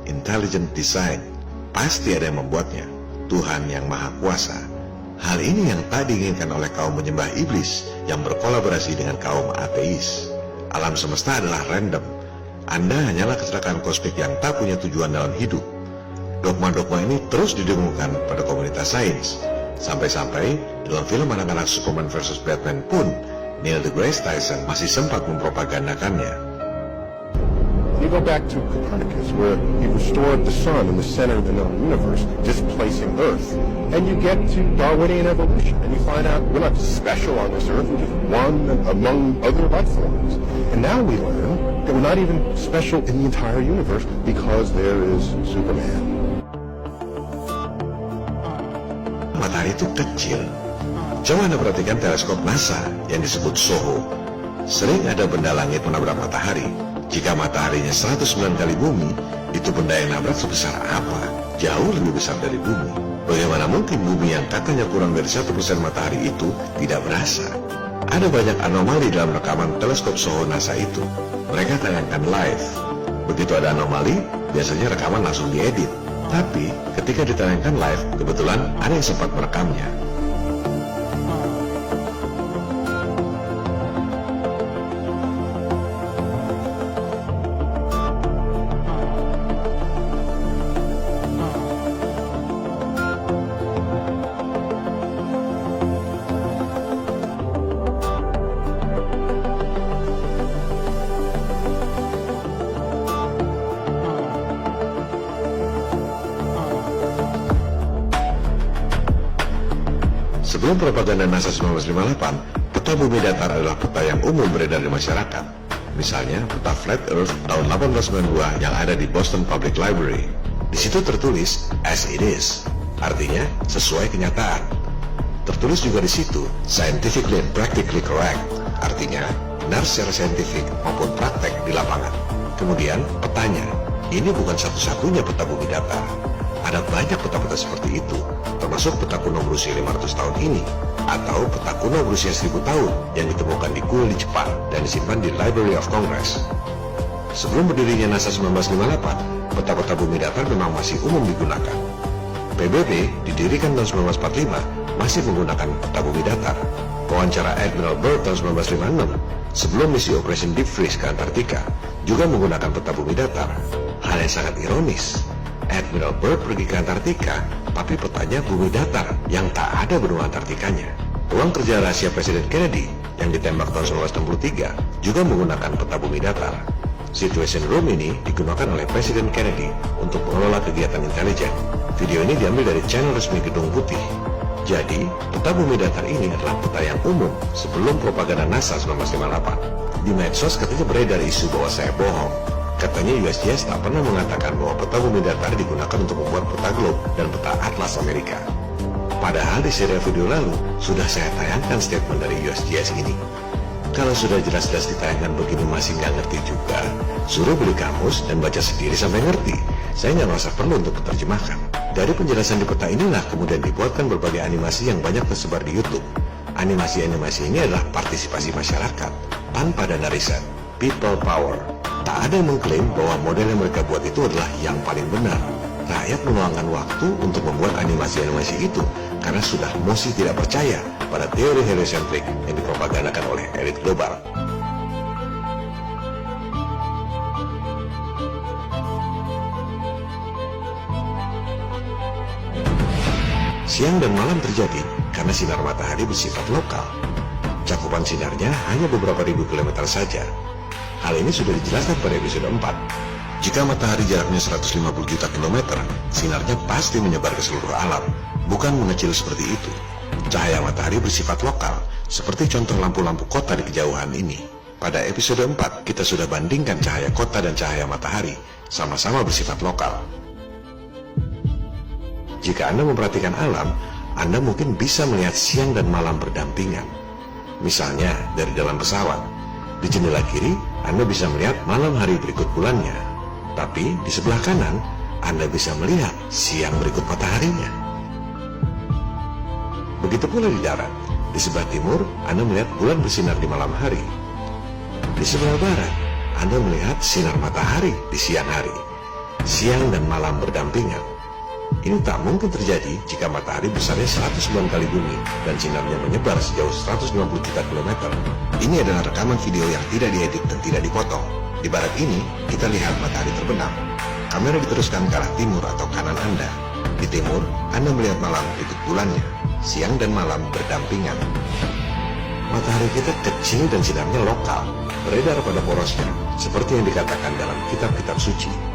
intelligent design. Pasti ada yang membuatnya, Tuhan yang Maha Kuasa. Hal ini yang tak diinginkan oleh kaum penyembah iblis yang berkolaborasi dengan kaum ateis. Alam semesta adalah random. Anda hanyalah kecelakaan kosmik yang tak punya tujuan dalam hidup. Dogma-dogma ini terus didengungkan pada komunitas sains. Sampai-sampai dalam film anak-anak Superman vs Batman pun, Neil deGrasse Tyson masih sempat mempropagandakannya. You go back to Copernicus, where he restored the sun in the center of the known universe, displacing Earth. And you get to Darwinian evolution, and you find out we're not special on this Earth, we're just one among other life forms. And now we learn that we're not even special in the entire universe because there is Superman. Matahari itu kecil. Coba Anda perhatikan teleskop NASA yang disebut SOHO. Sering ada benda langit menabrak matahari. Jika mataharinya 109 kali bumi, itu benda yang nabrak sebesar apa? Jauh lebih besar dari bumi. Bagaimana mungkin bumi yang katanya kurang dari 1% matahari itu tidak berasa? Ada banyak anomali dalam rekaman teleskop SOHO NASA itu. Mereka tayangkan live. Begitu ada anomali, biasanya rekaman langsung diedit. Tapi ketika ditayangkan live, kebetulan ada yang sempat merekamnya. Sebelum propaganda NASA 1958, peta bumi datar adalah peta yang umum beredar di masyarakat. Misalnya, peta Flat Earth tahun 1892 yang ada di Boston Public Library. Di situ tertulis as it is, artinya sesuai kenyataan. Tertulis juga di situ scientifically and practically correct, artinya benar secara saintifik maupun praktek di lapangan. Kemudian petanya, ini bukan satu-satunya peta bumi datar. Ada banyak peta-peta seperti itu, termasuk peta kuno berusia 500 tahun ini, atau peta kuno berusia 1000 tahun yang ditemukan di kuil di Jepang dan disimpan di Library of Congress. Sebelum berdirinya NASA 1958, peta-peta bumi datar memang masih umum digunakan. PBB didirikan tahun 1945 masih menggunakan peta bumi datar. Wawancara Admiral Byrd tahun 1956 sebelum misi Operation Deep Freeze ke Antartika juga menggunakan peta bumi datar. Hal yang sangat ironis, Admiral Byrd pergi ke Antartika, tapi petanya bumi datar yang tak ada benua Antartikanya. Ruang kerja rahasia Presiden Kennedy yang ditembak tahun 1963 juga menggunakan peta bumi datar. Situation Room ini digunakan oleh Presiden Kennedy untuk mengelola kegiatan intelijen. Video ini diambil dari channel resmi Gedung Putih. Jadi, peta bumi datar ini adalah peta yang umum sebelum propaganda NASA 1958. Di medsos katanya beredar isu bahwa saya bohong. Katanya USGS tak pernah mengatakan bahwa peta bumi datar digunakan untuk membuat peta globe dan peta atlas Amerika. Padahal di serial video lalu, sudah saya tayangkan statement dari USGS ini. Kalau sudah jelas-jelas ditayangkan begini masih nggak ngerti juga, suruh beli kamus dan baca sendiri sampai ngerti. Saya nggak merasa perlu untuk menerjemahkan. Dari penjelasan di peta inilah kemudian dibuatkan berbagai animasi yang banyak tersebar di YouTube. Animasi-animasi ini adalah partisipasi masyarakat, tanpa dana riset, people power. Tak ada yang mengklaim bahwa model yang mereka buat itu adalah yang paling benar. Rakyat meluangkan waktu untuk membuat animasi-animasi itu karena sudah mesti tidak percaya pada teori heliocentrik yang dipropagandakan oleh elit global. Siang dan malam terjadi karena sinar matahari bersifat lokal. Cakupan sinarnya hanya beberapa ribu kilometer saja. Hal ini sudah dijelaskan pada episode 4. Jika matahari jaraknya 150 juta kilometer, sinarnya pasti menyebar ke seluruh alam, bukan mengecil seperti itu. Cahaya matahari bersifat lokal, seperti contoh lampu-lampu kota di kejauhan ini. Pada episode 4, kita sudah bandingkan cahaya kota dan cahaya matahari, sama-sama bersifat lokal. Jika Anda memperhatikan alam, Anda mungkin bisa melihat siang dan malam berdampingan. Misalnya, dari dalam pesawat. Di jendela kiri, Anda bisa melihat malam hari berikut bulannya. Tapi di sebelah kanan, Anda bisa melihat siang berikut mataharinya. Begitu pula di darat. Di sebelah timur, Anda melihat bulan bersinar di malam hari. Di sebelah barat, Anda melihat sinar matahari di siang hari. siang dan malam berdampingan. Ini tak mungkin terjadi jika matahari besarnya 109 kali bumi dan sinarnya menyebar sejauh 150 juta kilometer. Ini adalah rekaman video yang tidak diedit dan tidak dipotong. Di barat ini, kita lihat matahari terbenam. Kamera diteruskan ke arah timur atau kanan Anda. Di timur, Anda melihat malam ikut bulannya. Siang dan malam berdampingan. Matahari kita kecil dan sinarnya lokal, beredar pada porosnya, seperti yang dikatakan dalam kitab-kitab suci.